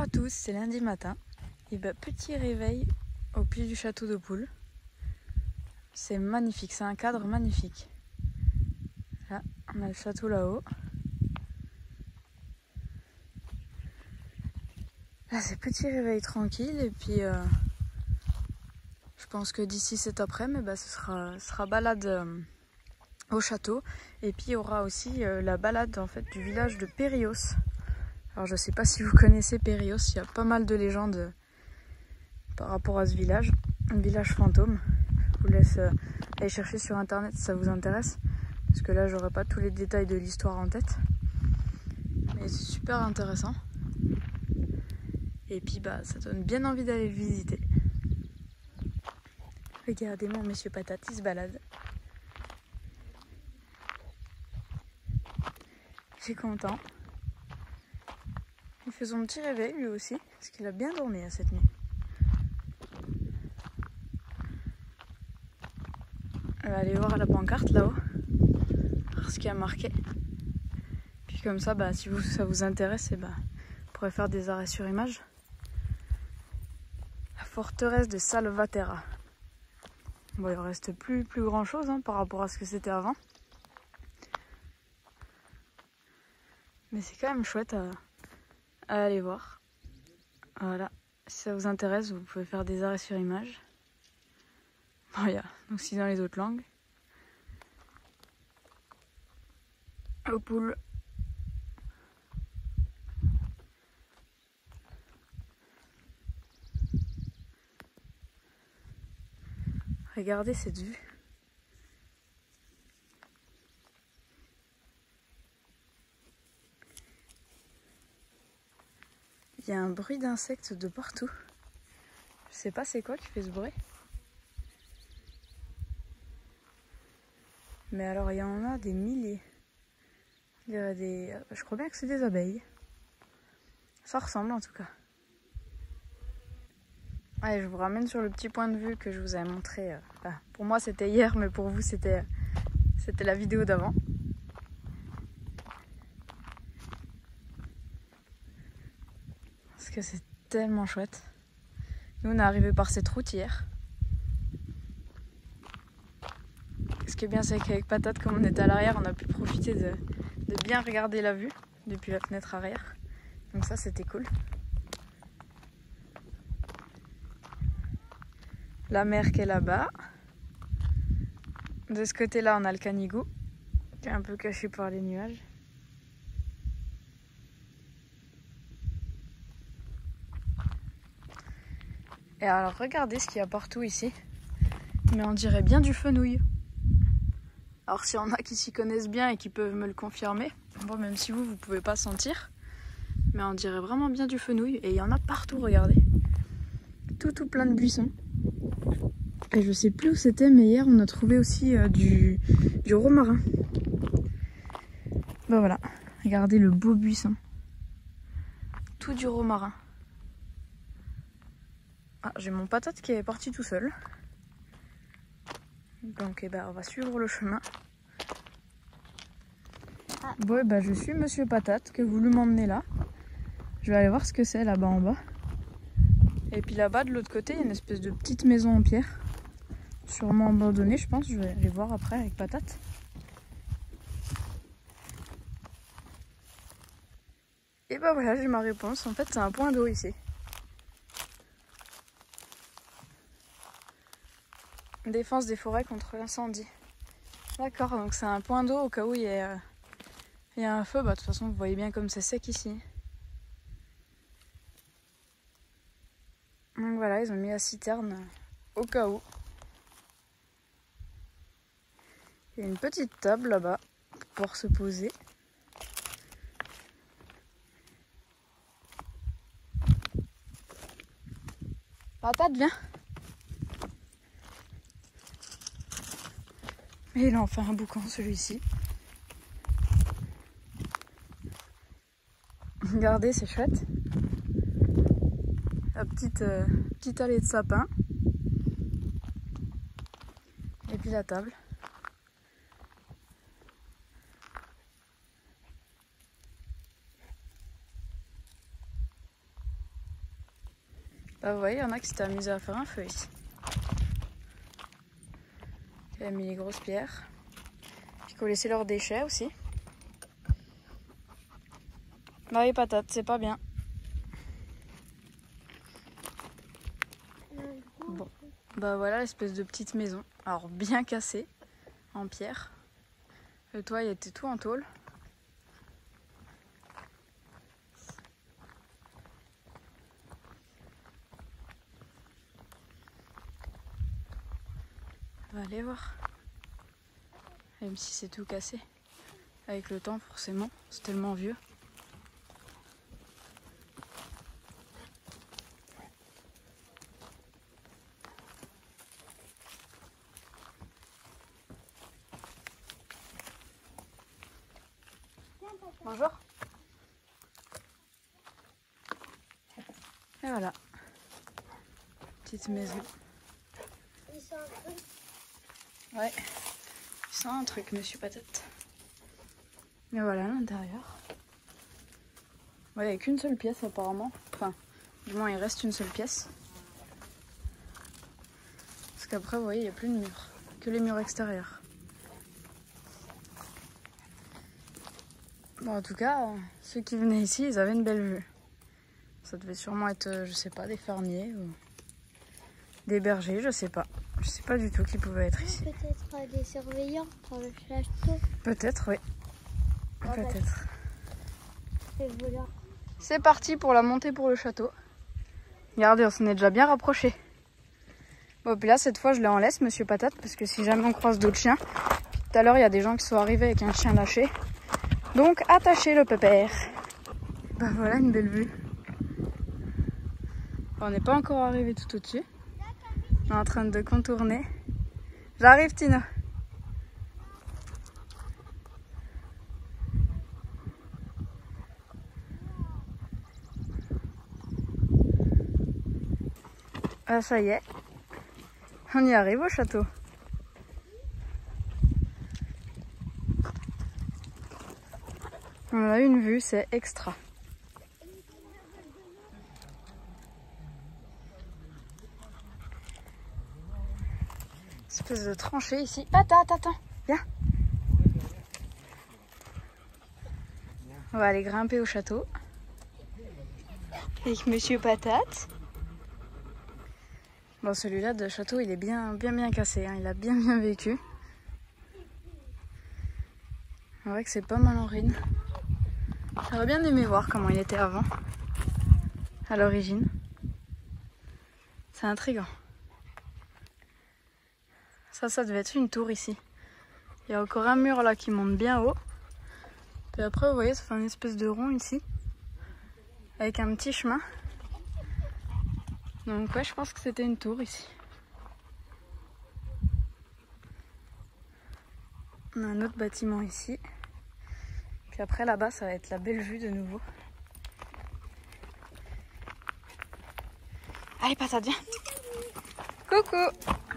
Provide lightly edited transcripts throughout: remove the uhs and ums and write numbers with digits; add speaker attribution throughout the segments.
Speaker 1: à tous, c'est lundi matin. Et bah, petit réveil au pied du château de Poule. C'est magnifique, c'est un cadre magnifique. Là, on a le château là-haut. Là, c'est petit réveil tranquille. Et puis, je pense que d'ici cet après-midi, bah, ce sera balade au château. Et puis, il y aura aussi la balade en fait, du village de Périos. Alors, je ne sais pas si vous connaissez Périos, il y a pas mal de légendes par rapport à ce village. Un village fantôme. Je vous laisse aller chercher sur internet si ça vous intéresse. Parce que là, j'aurai pas tous les détails de l'histoire en tête. Mais c'est super intéressant. Et puis, bah, ça donne bien envie d'aller le visiter. Regardez mon monsieur Patate, il se balade. Il est content. Il fait son petit réveil lui aussi, parce qu'il a bien dormi à cette nuit. On va aller voir la pancarte là-haut, voir ce qu'il y a marqué. Puis comme ça, bah, si ça vous intéresse, bah, vous pourrez faire des arrêts sur image. La forteresse de Salvaterra. Bon, il ne reste plus grand chose par rapport à ce que c'était avant. Mais c'est quand même chouette à aller voir. Voilà, si ça vous intéresse, vous pouvez faire des arrêts sur image. Bon, il y a aussi dans les autres langues. Au Poule. Regardez cette vue. Il y a un bruit d'insectes de partout. Je sais pas c'est quoi qui fait ce bruit. Mais alors il y en a des milliers. Il y a je crois bien que c'est des abeilles. Ça ressemble en tout cas. Allez, je vous ramène sur le petit point de vue que je vous avais montré. Pour moi c'était hier, mais pour vous c'était la vidéo d'avant. Parce que c'est tellement chouette. Nous on est arrivé par cette route hier. Ce qui est bien, c'est qu'avec Patate, comme on était à l'arrière, on a pu profiter de bien regarder la vue depuis la fenêtre arrière. Donc ça, c'était cool. La mer qui est là-bas. De ce côté-là, on a le Canigou, qui est un peu caché par les nuages. Et alors, regardez ce qu'il y a partout ici. Mais on dirait bien du fenouil. Alors, s'il y en a qui s'y connaissent bien et qui peuvent me le confirmer, bon, même si vous pouvez pas sentir, mais on dirait vraiment bien du fenouil. Et il y en a partout, regardez. Tout plein de buissons. Et je sais plus où c'était, mais hier, on a trouvé aussi du romarin. Ben voilà, regardez le beau buisson. Tout du romarin. Ah, j'ai mon Patate qui est parti tout seul. Donc on va suivre le chemin. Bon, je suis monsieur Patate qui a voulu m'emmener là. Je vais aller voir ce que c'est là-bas en bas. Et puis là-bas de l'autre côté, il y a une espèce de petite maison en pierre. Sûrement abandonnée, je pense. Je vais aller voir après avec Patate. Et bah voilà, j'ai ma réponse. En fait, c'est un point d'eau ici. Défense des forêts contre l'incendie. D'accord, donc c'est un point d'eau au cas où il y a un feu. De toute façon, vous voyez bien comme c'est sec ici. Donc voilà, ils ont mis la citerne au cas où. Il y a une petite table là-bas pour pouvoir se poser. Patate, viens. Et il en fait un boucan celui-ci. Regardez, c'est chouette. La petite allée de sapin. Et puis la table. Bah vous voyez, il y en a qui s'étaient amusés à faire un feu ici. Qui a mis les grosses pierres. Puis qui ont laissé leurs déchets aussi. Bah oui, patate, c'est pas bien. Bon, bah voilà l'espèce de petite maison. Alors bien cassée, en pierre. Le toit il était tout en tôle. On va aller voir. Même si c'est tout cassé. Avec le temps forcément, c'est tellement vieux. Bonjour. Et voilà. Petite maison.
Speaker 2: Il sent un truc.
Speaker 1: Ouais. Il sent un truc, monsieur Patate. Et voilà l'intérieur. Ouais, il n'y a qu'une seule pièce apparemment. Enfin, du moins il reste une seule pièce. Parce qu'après, vous voyez, il n'y a plus de murs. Que les murs extérieurs. Bon, en tout cas, ceux qui venaient ici, ils avaient une belle vue. Ça devait sûrement être, je sais pas, des fermiers ou des bergers, je sais pas. Je sais pas du tout qui pouvait être ici.
Speaker 2: Peut-être des surveillants pour le château.
Speaker 1: Peut-être, oui. Peut-être.
Speaker 2: Et voilà.
Speaker 1: C'est parti pour la montée pour le château. Regardez, on s'en est déjà bien rapproché. Bon, puis là, cette fois, je l'ai en laisse, monsieur Patate, parce que si jamais on croise d'autres chiens, tout à l'heure, il y a des gens qui sont arrivés avec un chien lâché. Donc, attachez le pépère. Ben voilà, une belle vue. On n'est pas encore arrivé tout au-dessus. On est en train de contourner. J'arrive, Tino. Ah, ça y est. On y arrive au château. On a une vue, c'est extra. Espèce de tranchée ici. Patate, attends, viens. On va aller grimper au château. Avec monsieur Patate. Bon, celui-là de château, il est bien cassé. Hein. Il a bien vécu. C'est vrai que c'est pas mal en ruine. J'aurais bien aimé voir comment il était avant, à l'origine. C'est intriguant. Ça devait être une tour ici. Il y a encore un mur là qui monte bien haut. Puis après, vous voyez, ça fait une espèce de rond ici, avec un petit chemin. Donc ouais, je pense que c'était une tour ici. On a un autre bâtiment ici. Puis après là-bas, ça va être la belle vue de nouveau. Allez, Patate, viens. Coucou.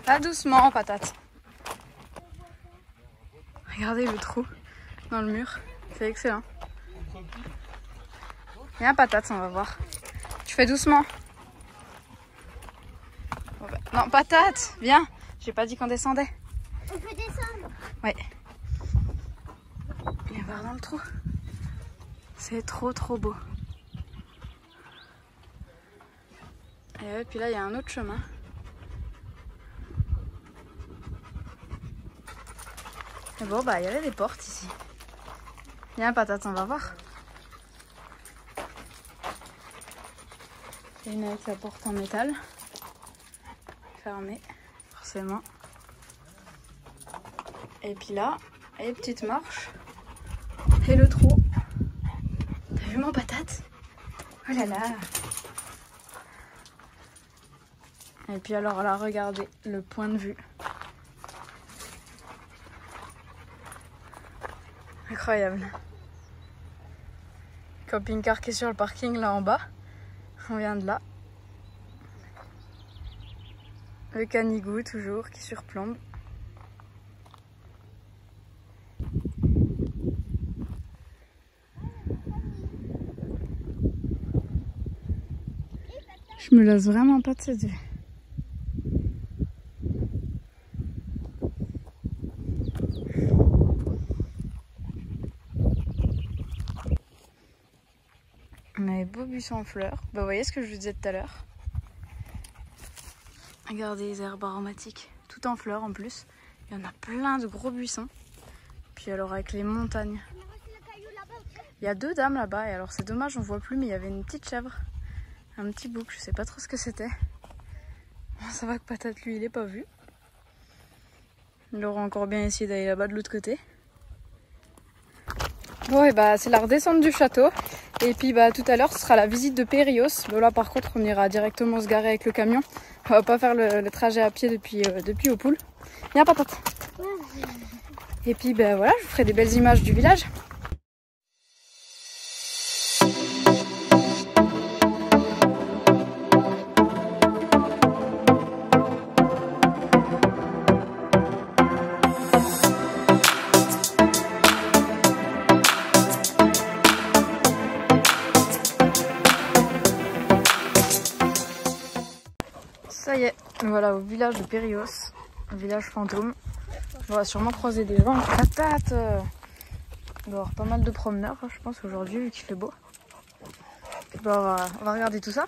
Speaker 1: Pas doucement, Patate. Regardez le trou dans le mur. C'est excellent. Viens, Patate, on va voir. Tu fais doucement. Non, Patate, viens. J'ai pas dit qu'on descendait.
Speaker 2: On peut descendre.
Speaker 1: Ouais. Viens voir dans le trou. C'est trop beau. Et ouais, puis là, il y a un autre chemin. Et bon, bah, il y avait des portes ici. Viens, Patate, on va voir. Il y a une avec la porte en métal. Fermée, forcément. Et puis là, les petites marches. Et le trou. T'as vu mon Patate? Oh là là! Et puis alors là, regardez le point de vue. Incroyable. Camping-car qui est sur le parking là en bas. On vient de là. Le Canigou toujours qui surplombe. Je me lasse vraiment pas de cette vue. On a les beaux buissons en fleurs. Bah, vous voyez ce que je vous disais tout à l'heure. Regardez les herbes aromatiques, tout en fleurs en plus. Il y en a plein de gros buissons. Puis alors avec les montagnes. Il y a 2 dames là-bas et alors c'est dommage, on voit plus, mais il y avait une petite chèvre. Un petit bouc, je sais pas trop ce que c'était. Ça va que Patate lui il est pas vu. Il aura encore bien essayé d'aller là-bas de l'autre côté. Bon et bah c'est la redescente du château. Et puis bah tout à l'heure ce sera la visite de Périos. Bon, là par contre on ira directement se garer avec le camion. On va pas faire le trajet à pied depuis Aux Poules. Viens Patate. Et puis bah voilà, je vous ferai des belles images du village. Ça y est, voilà au village de Périos, un village fantôme. On va sûrement croiser des gens. Patate. Il va y avoir pas mal de promeneurs, je pense, aujourd'hui, vu qu'il fait beau. Bon, on va regarder tout ça.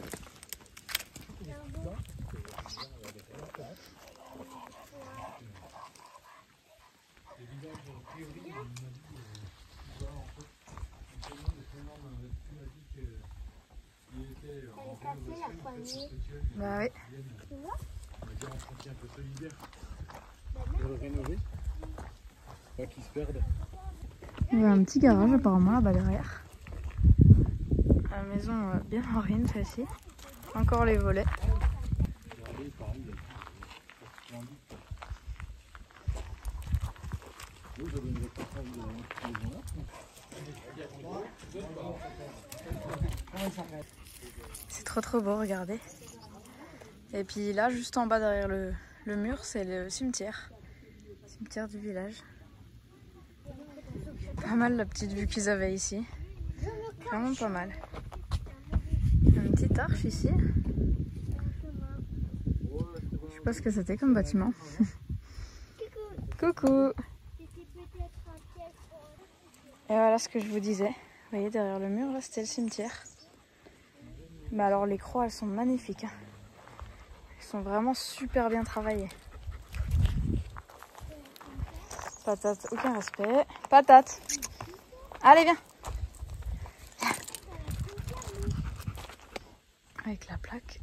Speaker 1: Bah oui.
Speaker 3: Tu vois? On va dire entretien un peu solidaire. Pour le rénover. Pas qu'ils se perdent.
Speaker 1: Il y a un petit garage apparemment là-bas derrière. La maison bien en ruine celle-ci. Encore les volets. C'est trop beau, regardez. Et puis là, juste en bas derrière le mur, c'est le cimetière. Cimetière du village. Pas mal la petite vue qu'ils avaient ici. Vraiment pas mal. Une petite arche ici. Je sais pas ce que c'était comme bâtiment. Coucou. Et voilà ce que je vous disais. Vous voyez derrière le mur, là c'était le cimetière. Mais alors les croix, elles sont magnifiques. Elles sont vraiment super bien travaillées. Patate, aucun respect. Patate. Allez, viens. Avec la plaque.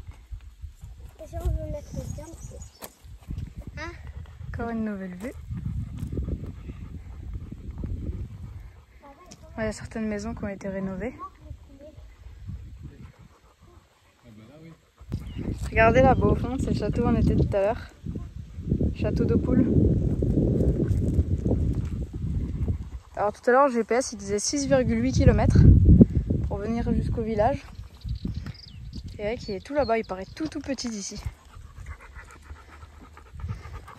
Speaker 1: Encore une nouvelle vue. Il y a certaines maisons qui ont été rénovées. Regardez là-bas au fond, c'est le château où on était tout à l'heure. Château d'Aux Poules. Alors tout à l'heure, le GPS il disait 6,8 km pour venir jusqu'au village. C'est vrai qu'il est tout là-bas, il paraît tout petit d'ici.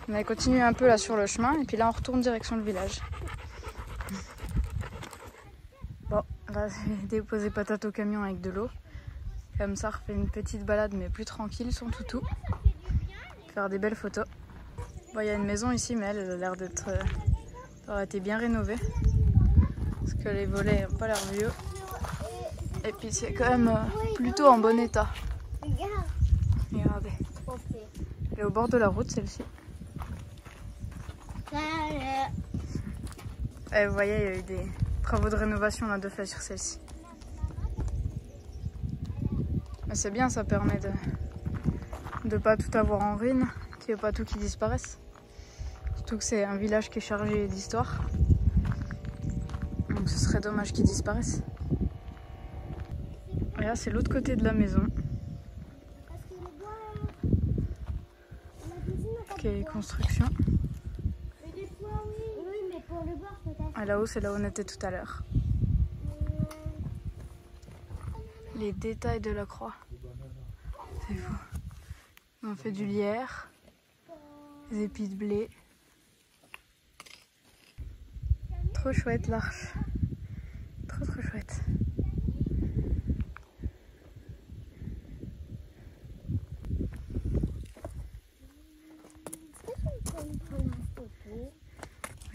Speaker 1: On a continué un peu là sur le chemin et puis là on retourne direction le village. Bon, là j'ai déposé Patate au camion avec de l'eau. Comme ça, on refait une petite balade mais plus tranquille, sans toutou. Faire des belles photos. Bon, il y a une maison ici mais elle a l'air d'être... aurait été bien rénovée. Parce que les volets n'ont pas l'air vieux. Et puis c'est quand même plutôt en bon état. Regardez. Elle est au bord de la route celle-ci. Et vous voyez, il y a eu des travaux de rénovation là de fait sur celle-ci. Mais c'est bien, ça permet de pas tout avoir en ruine, qu'il n'y ait pas tout qui disparaisse. Surtout que c'est un village qui est chargé d'histoire. Donc ce serait dommage qu'il disparaisse. Et là c'est l'autre côté de la maison. Qui est construction. Et là-haut c'est là où on était tout à l'heure. Les détails de la croix. C'est fou. On fait du lierre, des épis de blé. Trop chouette l'arche. Trop chouette.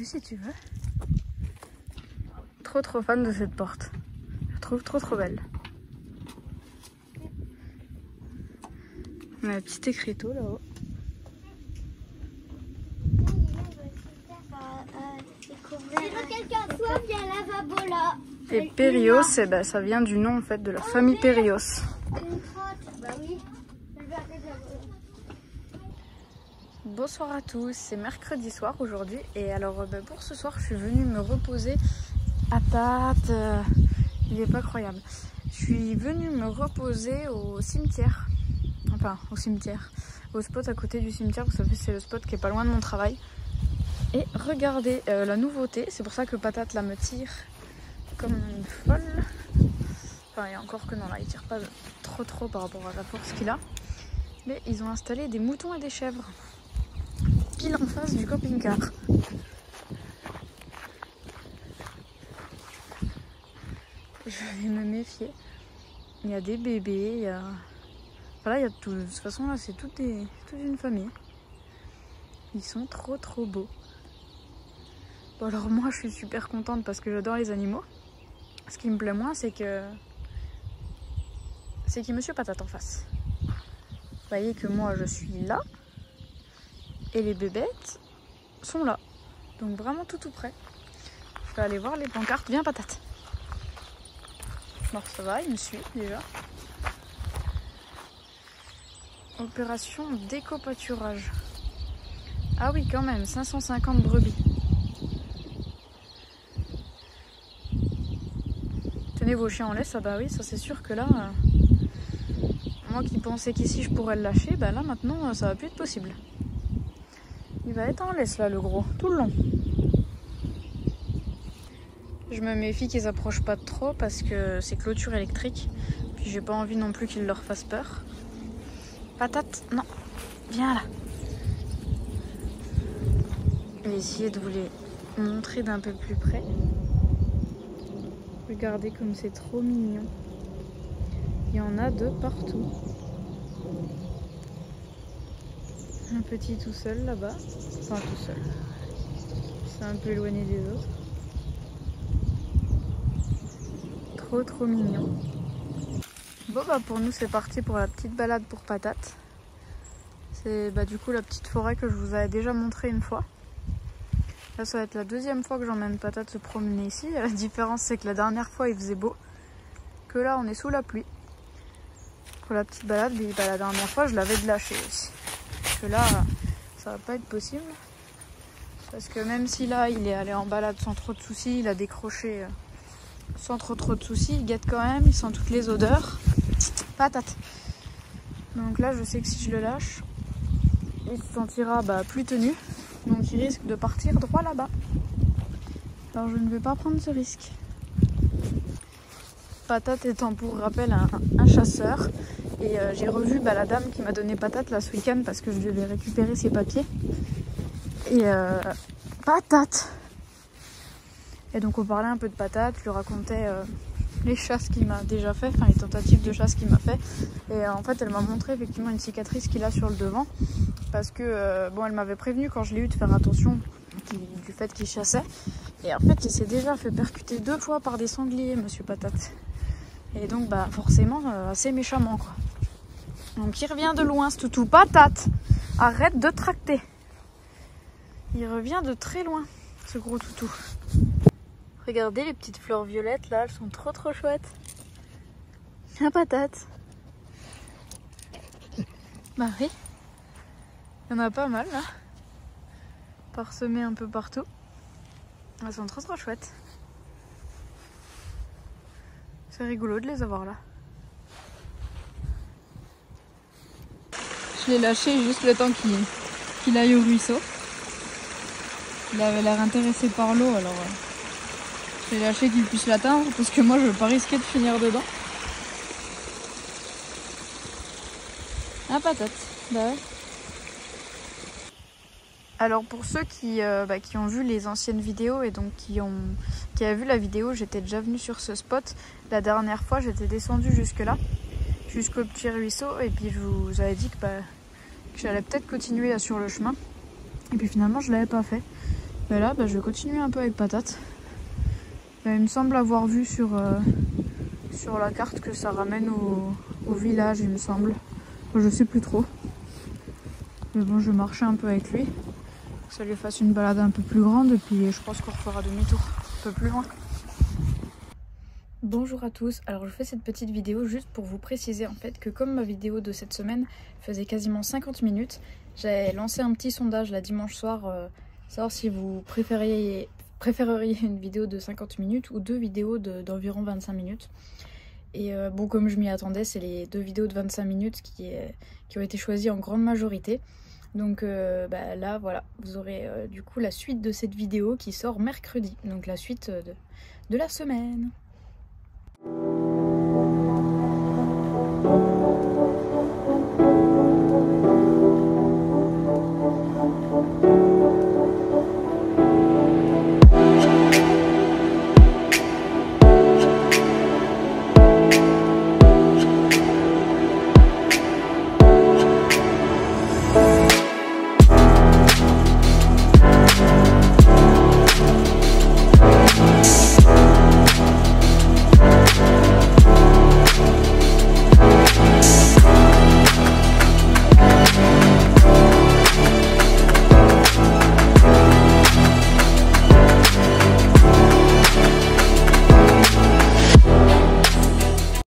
Speaker 1: si tu veux. Trop fan de cette porte. Je la trouve trop belle. On a un petit écriteau là-haut.
Speaker 2: Si quelqu'un soit, il y a un lavabo là.
Speaker 1: Et Périos, ça vient du nom en fait de la famille Périos.
Speaker 2: Une crotte, bah oui.
Speaker 1: Bonsoir à tous, c'est mercredi soir aujourd'hui et alors pour ce soir je suis venue me reposer à Tate, il est pas croyable. Je suis venue me reposer au cimetière, au spot à côté du cimetière, vous savez c'est le spot qui est pas loin de mon travail. Et regardez la nouveauté, c'est pour ça que Patate là me tire comme une folle. Enfin, et encore que non, là il tire pas trop par rapport à la force qu'il a. Mais ils ont installé des moutons et des chèvres pile en face du camping-car. Je vais me méfier. Il y a des bébés, il y a... Voilà, il y a tout. De toute façon là c'est toute une famille. Ils sont trop beaux. Bon alors moi je suis super contente parce que j'adore les animaux. Ce qui me plaît moins c'est qu'il y a Monsieur Patate en face. Vous voyez que moi je suis là et les bébêtes sont là. Donc vraiment tout près. Je vais aller voir les pancartes. Viens Patate. Bon ça va, il me suit déjà. Opération décopâturage. Ah oui quand même, 550 brebis. Tenez vos chiens en laisse, ah bah oui, ça c'est sûr que là, moi qui pensais qu'ici je pourrais le lâcher, bah là maintenant ça va plus être possible. Il va être en laisse là le gros, tout le long. Je me méfie qu'ils approchent pas trop parce que c'est clôture électrique. Puis j'ai pas envie non plus qu'ils leur fassent peur. Patate, non, viens là. Je vais essayer de vous les montrer d'un peu plus près. Regardez comme c'est trop mignon. Il y en a de partout. Un petit tout seul là-bas. Enfin tout seul. C'est un peu éloigné des autres. Trop mignon. Bon bah pour nous c'est parti pour la petite balade pour Patate. C'est du coup la petite forêt que je vous avais déjà montré une fois. Là ça va être la deuxième fois que j'emmène Patate se promener ici. La différence c'est que la dernière fois il faisait beau. Que là on est sous la pluie. Pour la petite balade, la dernière fois je l'avais lâché aussi. Parce que là ça va pas être possible. Parce que même si là il est allé en balade sans trop de soucis, il a décroché sans trop de soucis, il guette quand même, il sent toutes les odeurs. Patate. Donc là je sais que si je le lâche, il se sentira plus tenu. Donc il risque de partir droit là-bas. Alors je ne vais pas prendre ce risque. Patate étant pour rappel un chasseur. Et j'ai revu la dame qui m'a donné Patate là ce week-end parce que je devais récupérer ses papiers. Et Patate. Et donc on parlait un peu de Patate, je lui racontais les chasses qu'il m'a déjà fait, enfin les tentatives de chasse qu'il m'a fait. Et en fait elle m'a montré effectivement une cicatrice qu'il a sur le devant. Parce que elle m'avait prévenu quand je l'ai eu de faire attention du fait qu'il chassait. Et en fait il s'est déjà fait percuter 2 fois par des sangliers, Monsieur Patate. Et donc forcément assez méchamment quoi. Donc il revient de loin ce toutou. Patate, arrête de tracter. Il revient de très loin ce gros toutou. Regardez les petites fleurs violettes là, elles sont trop chouettes. La Patate. Bah oui. Il y en a pas mal là. Parsemées un peu partout. Elles sont trop chouettes. C'est rigolo de les avoir là. Je l'ai lâché juste le temps qu'il aille au ruisseau. Il avait l'air intéressé par l'eau alors je l'ai lâché qu'il puisse l'atteindre parce que moi je veux pas risquer de finir dedans. Ah Patate, bah ouais. Alors pour ceux qui ont vu les anciennes vidéos et donc qui avaient vu la vidéo, j'étais déjà venue sur ce spot. La dernière fois j'étais descendue jusque là, jusqu'au petit ruisseau et puis je vous avais dit que j'allais peut-être continuer sur le chemin. Et puis finalement je l'avais pas fait. Mais là, je vais continuer un peu avec Patate. Il me semble avoir vu sur la carte que ça ramène au village, il me semble. Je sais plus trop. Mais bon, je vais marcher un peu avec lui. Que ça lui fasse une balade un peu plus grande. Et puis je pense qu'on refera demi-tour un peu plus loin. Bonjour à tous, alors je fais cette petite vidéo juste pour vous préciser en fait que comme ma vidéo de cette semaine faisait quasiment 50 minutes, j'ai lancé un petit sondage là dimanche soir, savoir si vous préféreriez une vidéo de 50 minutes ou 2 vidéos d'environ 25 minutes. Et bon, comme je m'y attendais, c'est les 2 vidéos de 25 minutes qui ont été choisies en grande majorité. Donc là voilà, vous aurez du coup la suite de cette vidéo qui sort mercredi, donc la suite de la semaine.